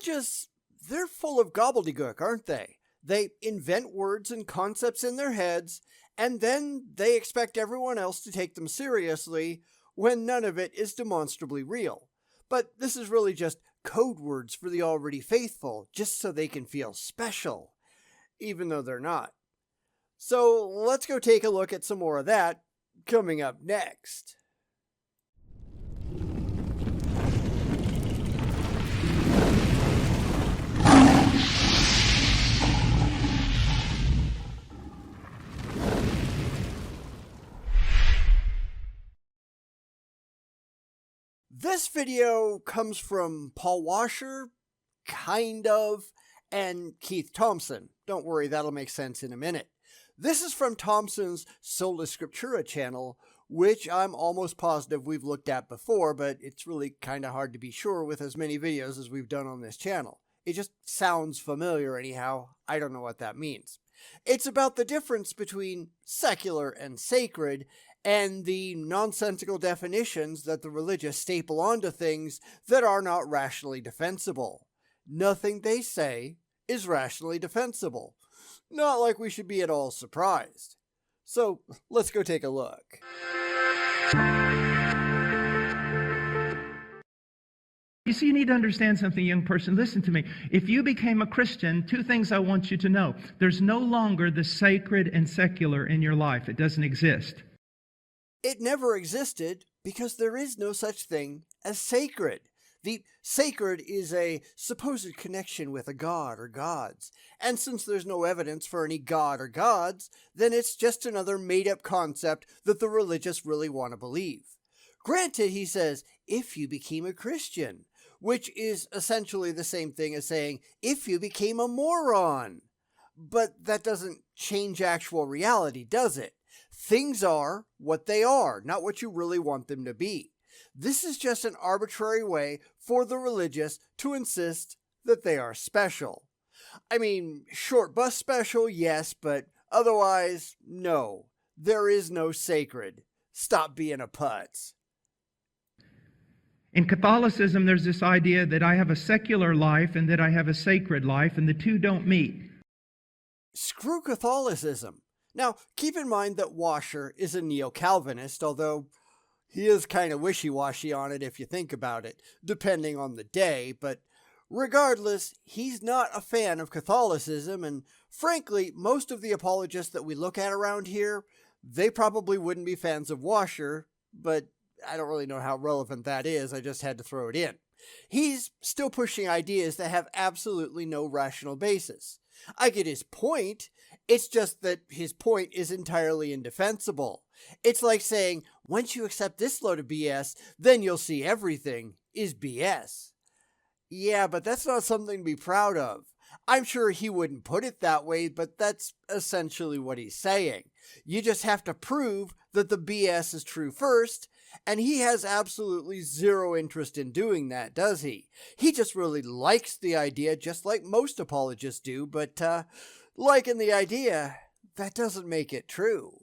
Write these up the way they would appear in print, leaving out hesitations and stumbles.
religious, they're full of gobbledygook, aren't they? They invent words and concepts in their heads, and then they expect everyone else to take them seriously when none of it is demonstrably real. But this is really just code words for the already faithful, just so they can feel special, even though they're not. So let's go take a look at some more of that coming up next. This video comes from Paul Washer, kind of, and Keithe Thompson. Don't worry, that'll make sense in a minute. This is from Thompson's Sola Scriptura channel, which I'm almost positive we've looked at before, but it's really kind of hard to be sure with as many videos as we've done on this channel. It just sounds familiar anyhow. I don't know what that means. It's about the difference between secular and sacred, and the nonsensical definitions that the religious staple onto things that are not rationally defensible. Nothing they say is rationally defensible. Not like we should be at all surprised. So let's go take a look. You see, you need to understand something, young person. Listen to me. If you became a Christian, two things I want you to know. There's no longer the sacred and secular in your life. It doesn't exist. It never existed because there is no such thing as sacred. The sacred is a supposed connection with a god or gods. And since there's no evidence for any god or gods, then it's just another made-up concept that the religious really want to believe. Granted, he says, if you became a Christian, which is essentially the same thing as saying, if you became a moron. But that doesn't change actual reality, does it? Things are what they are, not what you really want them to be. This is just an arbitrary way for the religious to insist that they are special. I mean, short bus special, yes, but otherwise, no. There is no sacred. Stop being a putz. In Catholicism, there's this idea that I have a secular life and that I have a sacred life, and the two don't meet. Screw Catholicism. Now, keep in mind that Washer is a neo-Calvinist, although he is kind of wishy-washy on it if you think about it, depending on the day, but regardless, he's not a fan of Catholicism, and frankly, most of the apologists that we look at around here, they probably wouldn't be fans of Washer, but I don't really know how relevant that is, I just had to throw it in. He's still pushing ideas that have absolutely no rational basis. I get his point. It's just that his point is entirely indefensible. It's like saying, once you accept this load of BS, then you'll see everything is BS. Yeah, but that's not something to be proud of. I'm sure he wouldn't put it that way, but that's essentially what he's saying. You just have to prove that the BS is true first, and he has absolutely zero interest in doing that, does he? He just really likes the idea, just like most apologists do, but liking the idea, that doesn't make it true.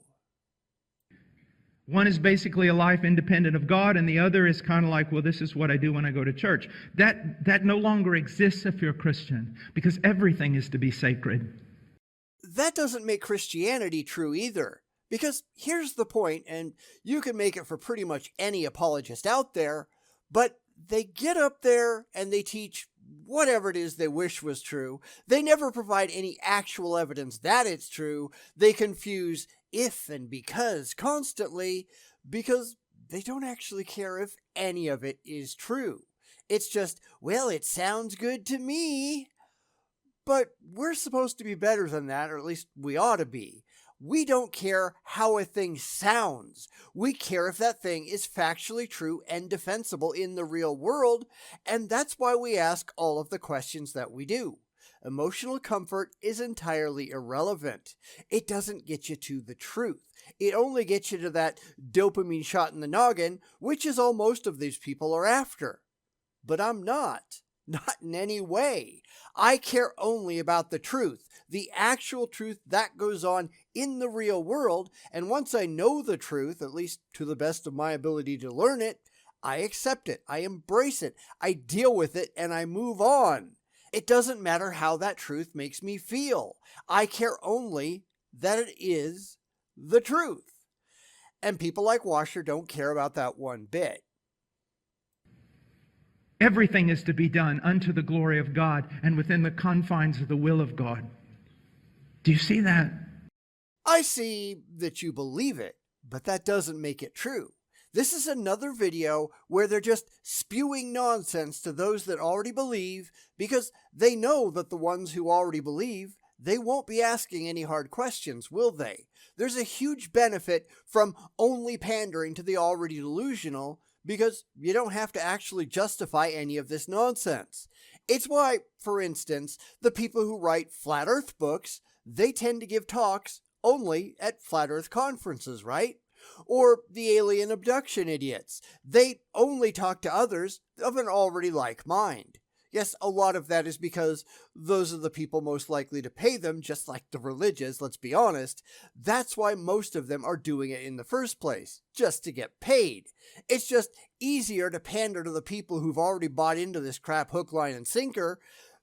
One is basically a life independent of God, and the other is kind of like, well, this is what I do when I go to church. That no longer exists if you're a Christian, because everything is to be sacred. That doesn't make Christianity true either, because here's the point, and you can make it for pretty much any apologist out there, but they get up there and they teach whatever it is they wish was true. They never provide any actual evidence that it's true. They confuse if and because constantly because they don't actually care if any of it is true. It's just, well, it sounds good to me. But we're supposed to be better than that, or at least we ought to be. We don't care how a thing sounds. We care if that thing is factually true and defensible in the real world, and that's why we ask all of the questions that we do. Emotional comfort is entirely irrelevant. It doesn't get you to the truth. It only gets you to that dopamine shot in the noggin, which is all most of these people are after. But I'm not. Not in any way. I care only about the truth, the actual truth that goes on in the real world, and once I know the truth, at least to the best of my ability to learn it, I accept it, I embrace it, I deal with it, and I move on. It doesn't matter how that truth makes me feel. I care only that it is the truth. And people like Washer don't care about that one bit. Everything is to be done unto the glory of God and within the confines of the will of God. Do you see that? I see that you believe it, but that doesn't make it true. This is another video where they're just spewing nonsense to those that already believe, because they know that the ones who already believe, they won't be asking any hard questions, will they? There's a huge benefit from only pandering to the already delusional, because you don't have to actually justify any of this nonsense. It's why, for instance, the people who write flat earth books, they tend to give talks only at flat earth conferences, right? Or the alien abduction idiots. They only talk to others of an already like mind. Yes, a lot of that is because those are the people most likely to pay them, just like the religious, let's be honest. That's why most of them are doing it in the first place, just to get paid. It's just easier to pander to the people who've already bought into this crap hook, line, and sinker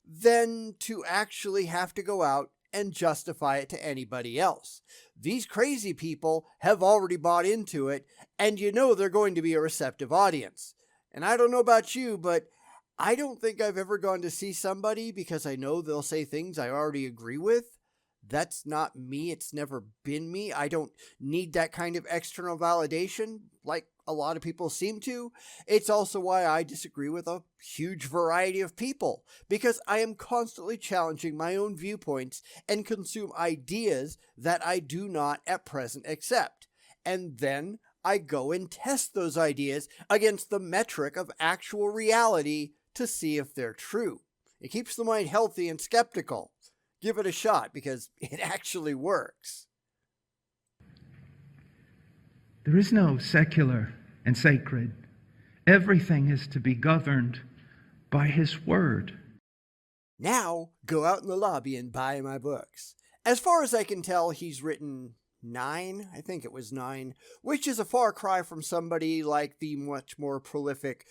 than to actually have to go out and justify it to anybody else. These crazy people have already bought into it, and you know they're going to be a receptive audience. And I don't know about you, but I don't think I've ever gone to see somebody because I know they'll say things I already agree with. That's not me. It's never been me. I don't need that kind of external validation like a lot of people seem to. It's also why I disagree with a huge variety of people, because I am constantly challenging my own viewpoints and consume ideas that I do not at present accept. And then I go and test those ideas against the metric of actual reality to see if they're true. It keeps the mind healthy and skeptical. Give it a shot because it actually works. There is no secular and sacred. Everything is to be governed by His Word. Now, go out in the lobby and buy my books. As far as I can tell, he's written 9, I think it was 9, which is a far cry from somebody like the much more prolific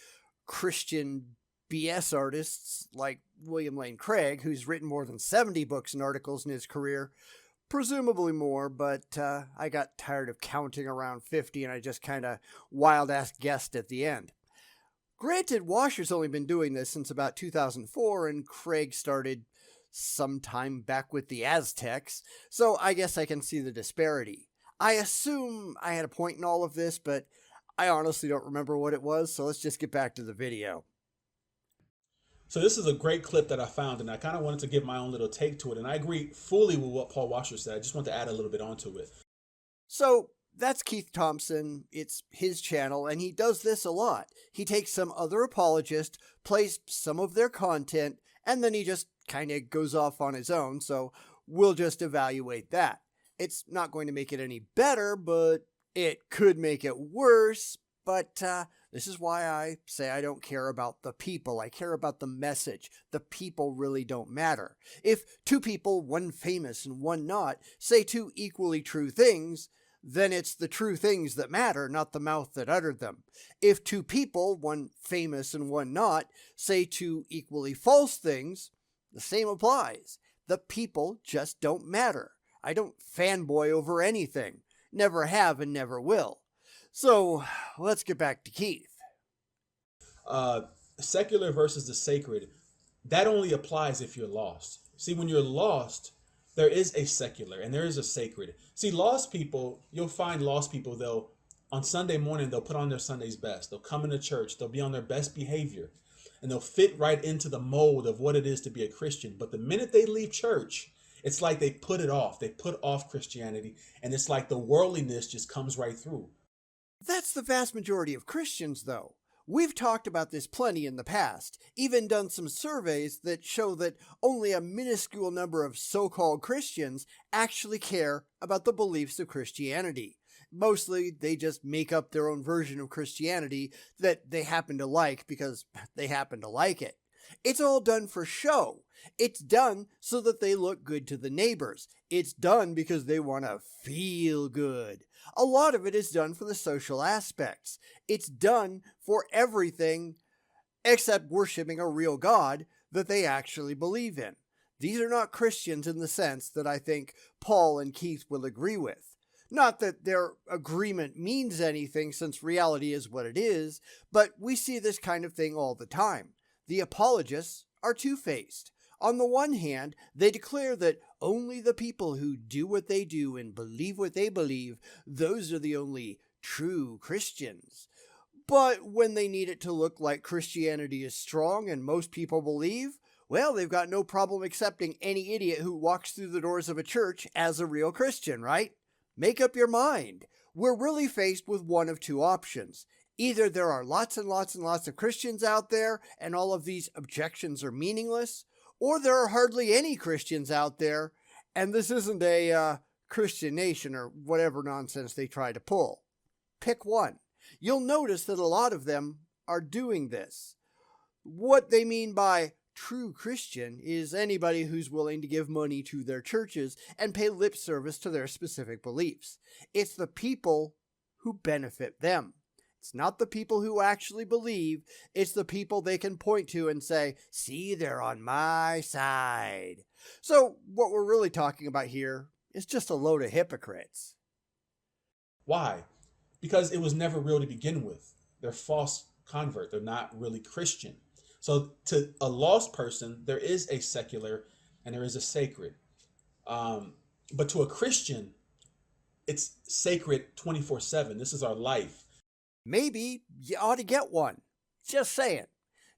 Christian BS artists like William Lane Craig, who's written more than 70 books and articles in his career. Presumably more, but I got tired of counting around 50 and I just kind of wild-ass guessed at the end. Granted, Washer's only been doing this since about 2004, and Craig started sometime back with the Aztecs, so I guess I can see the disparity. I assume I had a point in all of this, but I honestly don't remember what it was, so let's just get back to the video. So this is a great clip that I found, and I kind of wanted to give my own little take to it, and I agree fully with what Paul Washer said. I just want to add a little bit onto it. So that's Keithe Thompson. It's his channel, and he does this a lot. He takes some other apologist, plays some of their content, and then he just kind of goes off on his own, so we'll just evaluate that. It's not going to make it any better, but it could make it worse. But this is why I say I don't care about the people. I care about the message. The people really don't matter. If two people, one famous and one not, say two equally true things, then it's the true things that matter, not the mouth that uttered them. If two people, one famous and one not, say two equally false things, the same applies. The people just don't matter. I don't fanboy over anything. Never have and never will. So let's get back to Keith. Secular versus the sacred, that only applies if you're lost. See, when you're lost, there is a secular and there is a sacred. See, lost people, you'll find lost people, on Sunday morning, they'll put on their Sunday's best. They'll come into church. They'll be on their best behavior. And they'll fit right into the mold of what it is to be a Christian. But the minute they leave church, it's like they put it off. They put off Christianity. And it's like the worldliness just comes right through. That's the vast majority of Christians, though. We've talked about this plenty in the past, even done some surveys that show that only a minuscule number of so-called Christians actually care about the beliefs of Christianity. Mostly, they just make up their own version of Christianity that they happen to like because they happen to like it. It's all done for show. It's done so that they look good to the neighbors. It's done because they want to feel good. A lot of it is done for the social aspects. It's done for everything except worshiping a real God, that they actually believe in. These are not Christians in the sense that I think Paul and Keith will agree with. Not that their agreement means anything, since reality is what it is, but we see this kind of thing all the time. The apologists are two-faced. On the one hand, they declare that only the people who do what they do and believe what they believe, those are the only true Christians. But when they need it to look like Christianity is strong and most people believe, well, they've got no problem accepting any idiot who walks through the doors of a church as a real Christian, right? Make up your mind. We're really faced with one of two options. Either there are lots and lots and lots of Christians out there and all of these objections are meaningless, or there are hardly any Christians out there and this isn't a Christian nation or whatever nonsense they try to pull. Pick one. You'll notice that a lot of them are doing this. What they mean by true Christian is anybody who's willing to give money to their churches and pay lip service to their specific beliefs. It's the people who benefit them. It's not the people who actually believe. It's the people they can point to and say, see, they're on my side. So what we're really talking about here is just a load of hypocrites. Why? Because it was never real to begin with. They're false convert. They're not really Christian. So to a lost person, there is a secular and there is a sacred. But to a Christian, it's sacred 24/7. This is our life. Maybe you ought to get one. Just saying.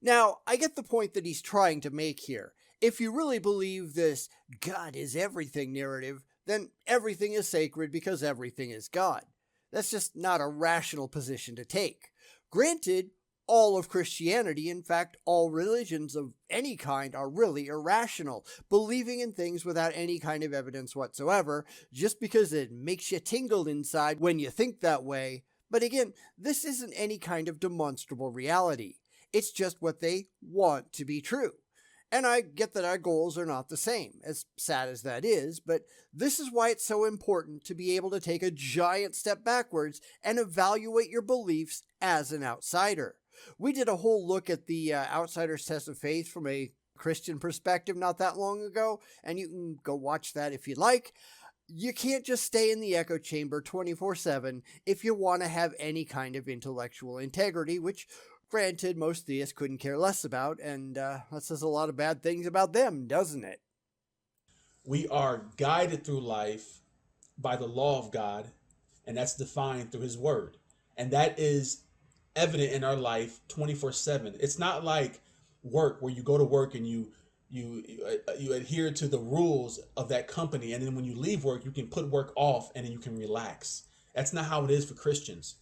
Now, I get the point that he's trying to make here. If you really believe this God is everything narrative, then everything is sacred because everything is God. That's just not a rational position to take. Granted, all of Christianity, in fact, all religions of any kind are really irrational, believing in things without any kind of evidence whatsoever, just because it makes you tingle inside when you think that way. But again, this isn't any kind of demonstrable reality. It's just what they want to be true. And I get that our goals are not the same, as sad as that is, but this is why it's so important to be able to take a giant step backwards and evaluate your beliefs as an outsider. We did a whole look at the outsider's test of faith from a Christian perspective not that long ago, and you can go watch that if you'd like. You can't just stay in the echo chamber 24/7 if you want to have any kind of intellectual integrity, which, granted, most theists couldn't care less about, and that says a lot of bad things about them, doesn't it? We are guided through life by the law of God, and that's defined through his word. And that is evident in our life 24/7. It's not like work where you go to work and you adhere to the rules of that company, and then when you leave work you can put work off and then you can relax. That's not how it is for Christians.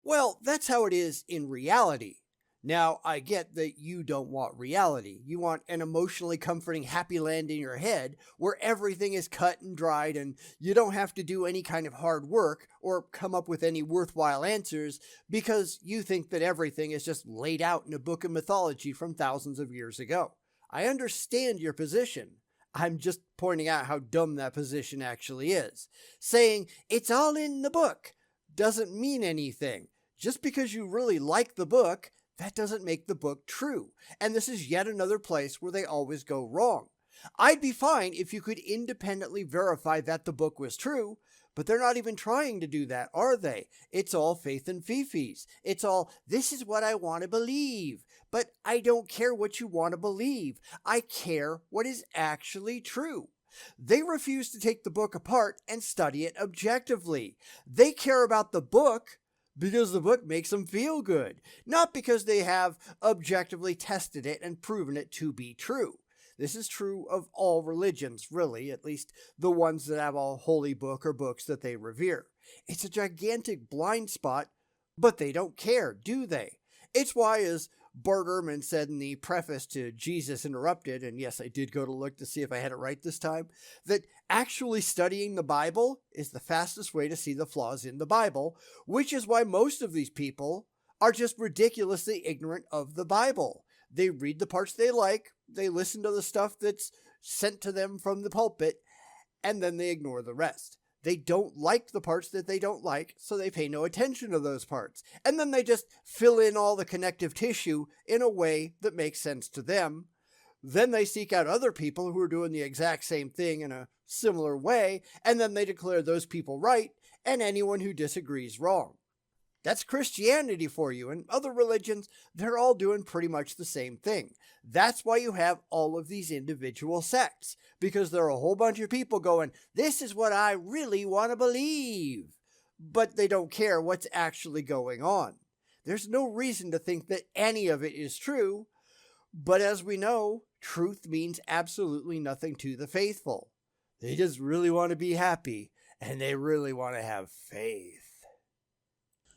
Well, that's how it is in reality. Now, I get that you don't want reality. You want an emotionally comforting happy land in your head where everything is cut and dried and you don't have to do any kind of hard work or come up with any worthwhile answers because you think that everything is just laid out in a book of mythology from thousands of years ago. I understand your position. I'm just pointing out how dumb that position actually is. Saying it's all in the book doesn't mean anything. Just because you really like the book, that doesn't make the book true. And this is yet another place where they always go wrong. I'd be fine if you could independently verify that the book was true, but they're not even trying to do that, are they? It's all faith and fifis. It's all, this is what I want to believe. But I don't care what you want to believe. I care what is actually true. They refuse to take the book apart and study it objectively. They care about the book because the book makes them feel good, not because they have objectively tested it and proven it to be true. This is true of all religions, really, at least the ones that have a holy book or books that they revere. It's a gigantic blind spot, but they don't care, do they? It's why, as Bart Ehrman said in the preface to Jesus Interrupted, and yes, I did go to look to see if I had it right this time, that actually studying the Bible is the fastest way to see the flaws in the Bible, which is why most of these people are just ridiculously ignorant of the Bible. They read the parts they like, they listen to the stuff that's sent to them from the pulpit, and then they ignore the rest. They don't like the parts that they don't like, so they pay no attention to those parts. And then they just fill in all the connective tissue in a way that makes sense to them. Then they seek out other people who are doing the exact same thing in a similar way, and then they declare those people right and anyone who disagrees wrong. That's Christianity for you, and other religions, they're all doing pretty much the same thing. That's why you have all of these individual sects, because there are a whole bunch of people going, this is what I really want to believe, but they don't care what's actually going on. There's no reason to think that any of it is true, but as we know, truth means absolutely nothing to the faithful. They just really want to be happy, and they really want to have faith.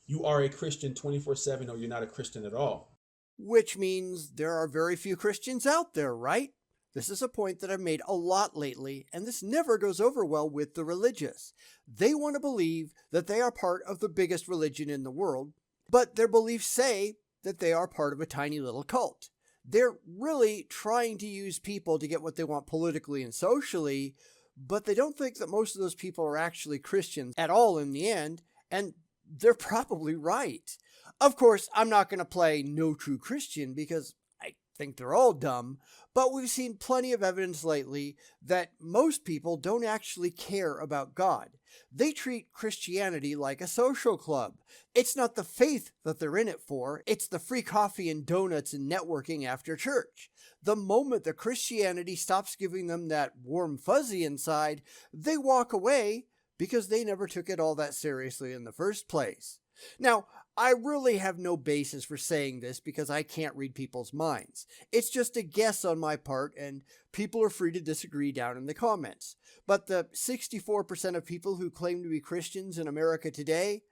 You are a Christian 24/7 or you're not a Christian at all. Which means there are very few Christians out there, right? This is a point that I've made a lot lately, and this never goes over well with the religious. They want to believe that they are part of the biggest religion in the world, but their beliefs say that they are part of a tiny little cult. They're really trying to use people to get what they want politically and socially, but they don't think that most of those people are actually Christians at all in the end, and they're probably right. Of course, I'm not going to play no true Christian because I think they're all dumb, but we've seen plenty of evidence lately that most people don't actually care about God. They treat Christianity like a social club. It's not the faith that they're in it for, it's the free coffee and donuts and networking after church. The moment that Christianity stops giving them that warm fuzzy inside, they walk away because they never took it all that seriously in the first place. Now, I really have no basis for saying this because I can't read people's minds. It's just a guess on my part, and people are free to disagree down in the comments. But the 64% of people who claim to be Christians in America today,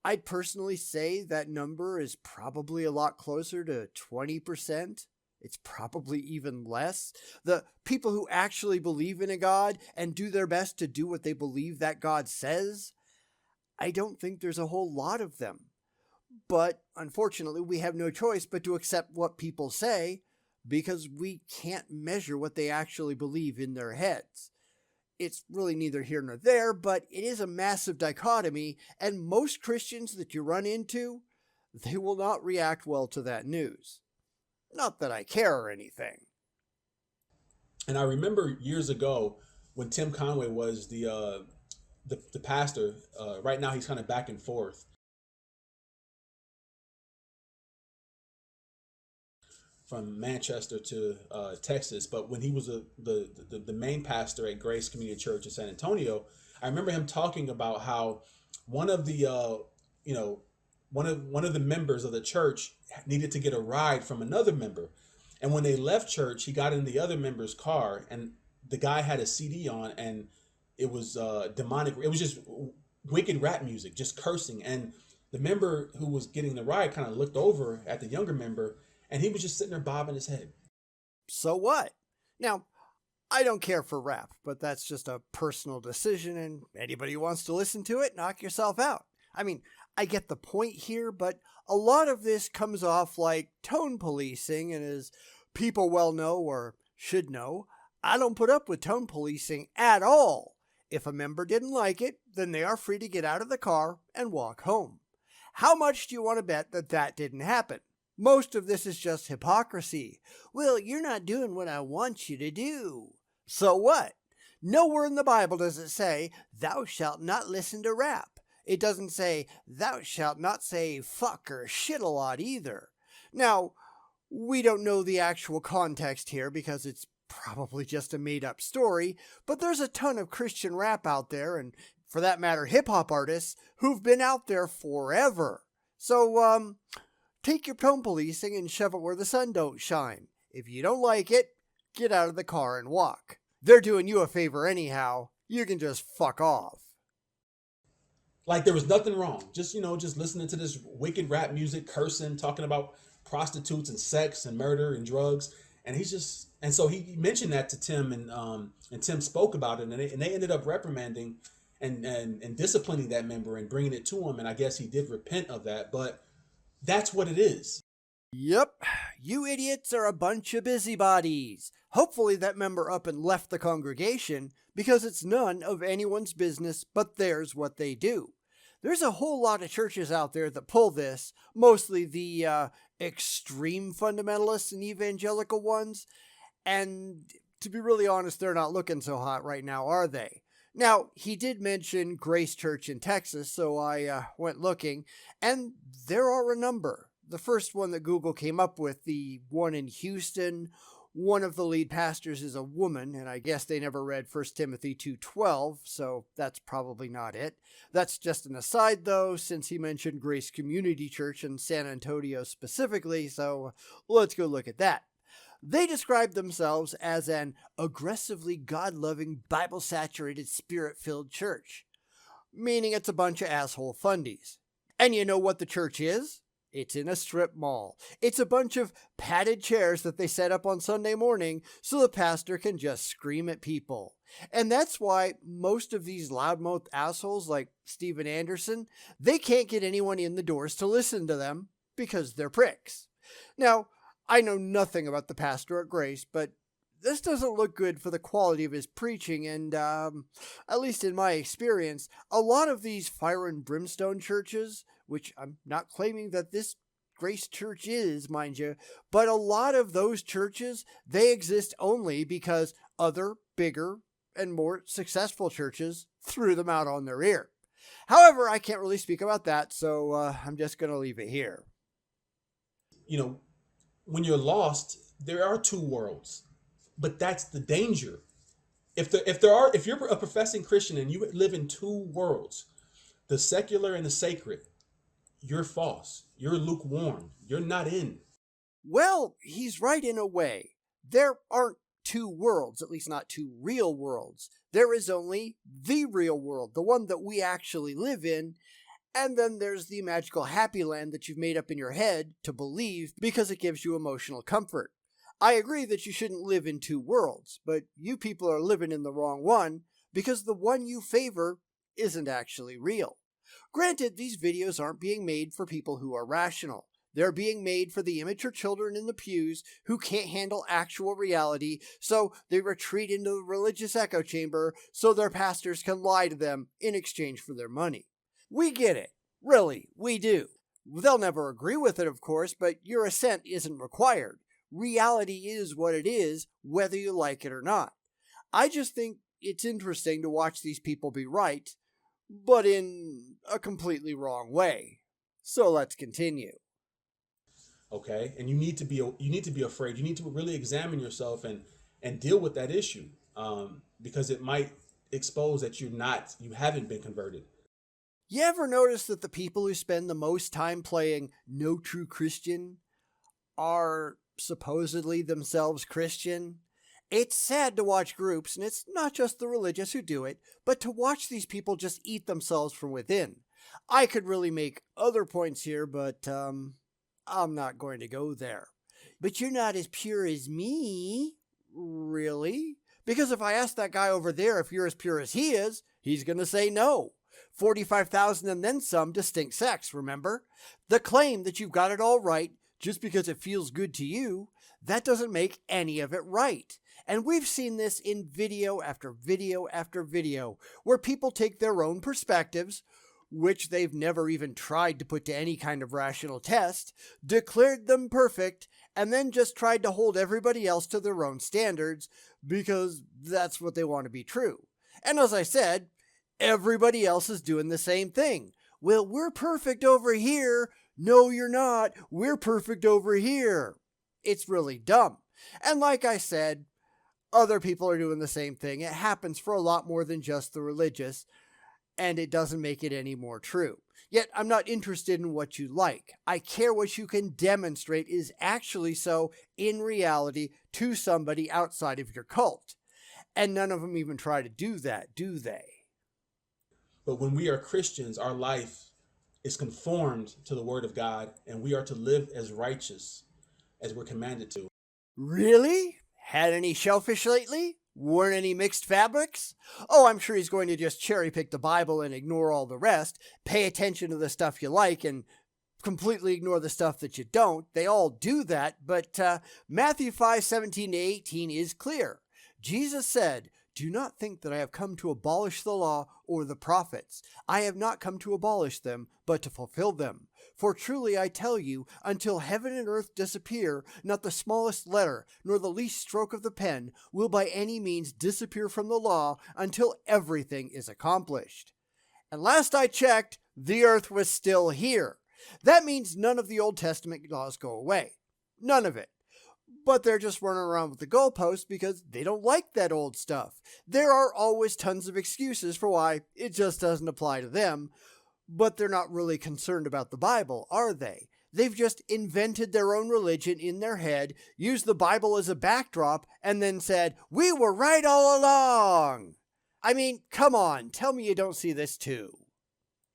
I'd personally say that number is probably a lot closer to 20%. It's probably even less. The people who actually believe in a God and do their best to do what they believe that God says, I don't think there's a whole lot of them. But unfortunately, we have no choice but to accept what people say because we can't measure what they actually believe in their heads. It's really neither here nor there, but it is a massive dichotomy, and most Christians that you run into, they will not react well to that news. Not that I care or anything. And I remember years ago when Tim Conway was the pastor. Right now he's kind of back and forth from Manchester to Texas. But when he was the main pastor at Grace Community Church in San Antonio, I remember him talking about how one of the one of the members of the church needed to get a ride from another member. And when they left church, he got in the other member's car, and the guy had a CD on, and it was demonic. It was just wicked rap music, just cursing. And the member who was getting the ride kind of looked over at the younger member, and he was just sitting there bobbing his head. So what? Now, I don't care for rap, but that's just a personal decision, and anybody who wants to listen to it, knock yourself out. I mean, I get the point here, but a lot of this comes off like tone policing, and as people well know or should know, I don't put up with tone policing at all. If a member didn't like it, then they are free to get out of the car and walk home. How much do you want to bet that that didn't happen? Most of this is just hypocrisy. Well, you're not doing what I want you to do. So what? Nowhere in the Bible does it say, thou shalt not listen to rap. It doesn't say, thou shalt not say fuck or shit a lot either. Now, we don't know the actual context here because it's probably just a made-up story, but there's a ton of Christian rap out there, and for that matter, hip-hop artists who've been out there forever. So, take your tone policing and shove it where the sun don't shine. If you don't like it, get out of the car and walk. They're doing you a favor anyhow. You can just fuck off. Like there was nothing wrong. Just listening to this wicked rap music, cursing, talking about prostitutes and sex and murder and drugs. And so he mentioned that to Tim, and Tim spoke about it, and they ended up reprimanding and disciplining that member and bringing it to him. And I guess he did repent of that, but that's what it is. Yep, you idiots are a bunch of busybodies. Hopefully that member up and left the congregation because it's none of anyone's business but theirs what they do. There's a whole lot of churches out there that pull this, mostly the extreme fundamentalists and evangelical ones, And to be really honest, they're not looking so hot right now, are they? Now, he did mention Grace Church in Texas, so I went looking, and there are a number. The first one that Google came up with, the one in Houston, one of the lead pastors is a woman, and I guess they never read 1 Timothy 2:12, so that's probably not it. That's just an aside, though, since he mentioned Grace Community Church in San Antonio specifically, so let's go look at that. They describe themselves as an aggressively God-loving, Bible-saturated, Spirit-filled church, meaning it's a bunch of asshole fundies. And you know what the church is? It's in a strip mall. It's a bunch of padded chairs that they set up on Sunday morning so the pastor can just scream at people. And that's why most of these loudmouth assholes like Steven Anderson, they can't get anyone in the doors to listen to them because they're pricks. Now, I know nothing about the pastor at Grace, but this doesn't look good for the quality of his preaching, and at least in my experience, a lot of these fire and brimstone churches, which I'm not claiming that this Grace Church is, mind you, but a lot of those churches, they exist only because other, bigger, and more successful churches threw them out on their ear. However, I can't really speak about that, so I'm just going to leave it here. When you're lost, there are two worlds, but that's the danger. If you're a professing Christian and you live in two worlds, the secular and the sacred, you're false. You're lukewarm. You're not in. Well, he's right in a way. There aren't two worlds, at least not two real worlds. There is only the real world, the one that we actually live in. And then there's the magical happy land that you've made up in your head to believe because it gives you emotional comfort. I agree that you shouldn't live in two worlds, but you people are living in the wrong one because the one you favor isn't actually real. Granted, these videos aren't being made for people who are rational. They're being made for the immature children in the pews who can't handle actual reality, so they retreat into the religious echo chamber so their pastors can lie to them in exchange for their money. We get it. Really, we do. They'll never agree with it, of course, but your assent isn't required. Reality is what it is, whether you like it or not. I just think it's interesting to watch these people be right, but in a completely wrong way. So let's continue. Okay, and you need to be afraid. You need to really examine yourself and deal with that issue, because it might expose that you haven't been converted. You ever notice that the people who spend the most time playing No True Christian are supposedly themselves Christian? It's sad to watch groups, and it's not just the religious who do it, but to watch these people just eat themselves from within. I could really make other points here, but I'm not going to go there. But you're not as pure as me. Really? Because if I ask that guy over there if you're as pure as he is, he's going to say no. 45,000 and then some distinct sex, remember? The claim that you've got it all right just because it feels good to you, that doesn't make any of it right. And we've seen this in video after video after video, where people take their own perspectives, which they've never even tried to put to any kind of rational test, declared them perfect, and then just tried to hold everybody else to their own standards because that's what they want to be true. And as I said, everybody else is doing the same thing. Well, we're perfect over here. No, you're not. We're perfect over here. It's really dumb. And like I said, other people are doing the same thing. It happens for a lot more than just the religious, and it doesn't make it any more true. Yet I'm not interested in what you like. I care what you can demonstrate is actually so in reality to somebody outside of your cult. And none of them even try to do that, do they? But when we are Christians, our life is conformed to the Word of God, and we are to live as righteous as we're commanded to. Really? Had any shellfish lately? Worn any mixed fabrics? Oh, I'm sure he's going to just cherry pick the Bible and ignore all the rest. Pay attention to the stuff you like and completely ignore the stuff that you don't. They all do that, but Matthew 5:17-18 is clear. Jesus said, Do not think that I have come to abolish the law or the prophets. I have not come to abolish them, but to fulfill them. For truly I tell you, until heaven and earth disappear, not the smallest letter, nor the least stroke of the pen, will by any means disappear from the law until everything is accomplished. And last I checked, the earth was still here. That means none of the Old Testament laws go away. None of it. But they're just running around with the goalposts because they don't like that old stuff. There are always tons of excuses for why it just doesn't apply to them, but they're not really concerned about the Bible, are they? They've just invented their own religion in their head, used the Bible as a backdrop, and then said, "We were right all along." I mean, come on, tell me you don't see this too.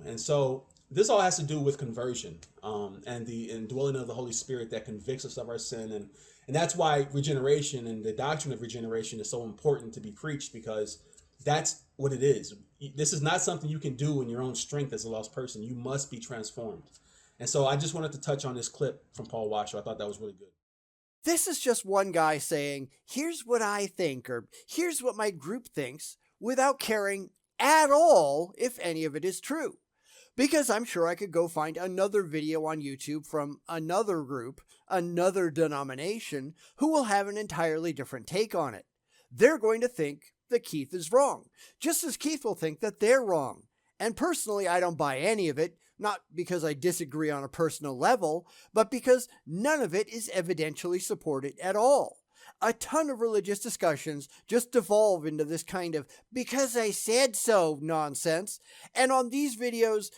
And so this all has to do with conversion, and the indwelling of the Holy Spirit that convicts us of our sin. And that's why regeneration and the doctrine of regeneration is so important to be preached, because that's what it is. This is not something you can do in your own strength as a lost person. You must be transformed. And so I just wanted to touch on this clip from Paul Washer. I thought that was really good. This is just one guy saying, here's what I think, or here's what my group thinks, without caring at all if any of it is true. Because I'm sure I could go find another video on YouTube from another group, another denomination, who will have an entirely different take on it. They're going to think that Keith is wrong, just as Keith will think that they're wrong. And personally, I don't buy any of it, not because I disagree on a personal level, but because none of it is evidentially supported at all. A ton of religious discussions just devolve into this kind of "because I said so" nonsense, and on these videos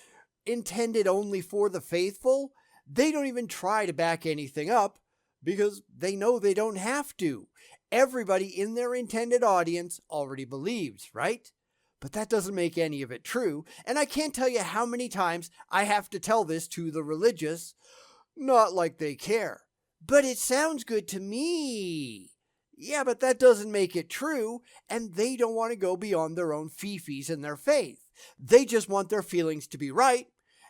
intended only for the faithful, they don't even try to back anything up because they know they don't have to. Everybody in their intended audience already believes, right? But that doesn't make any of it true, and I can't tell you how many times I have to tell this to the religious, not like they care. But it sounds good to me. Yeah, but that doesn't make it true, and they don't want to go beyond their own fifis in their faith. They just want their feelings to be right,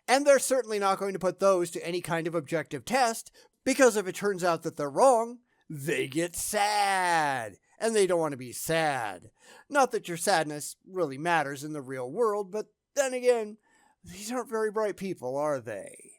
and they're certainly not going to put those to any kind of objective test, because if it turns out that they're wrong, they get sad, and they don't want to be sad. Not that your sadness really matters in the real world, but then again, these aren't very bright people, are they?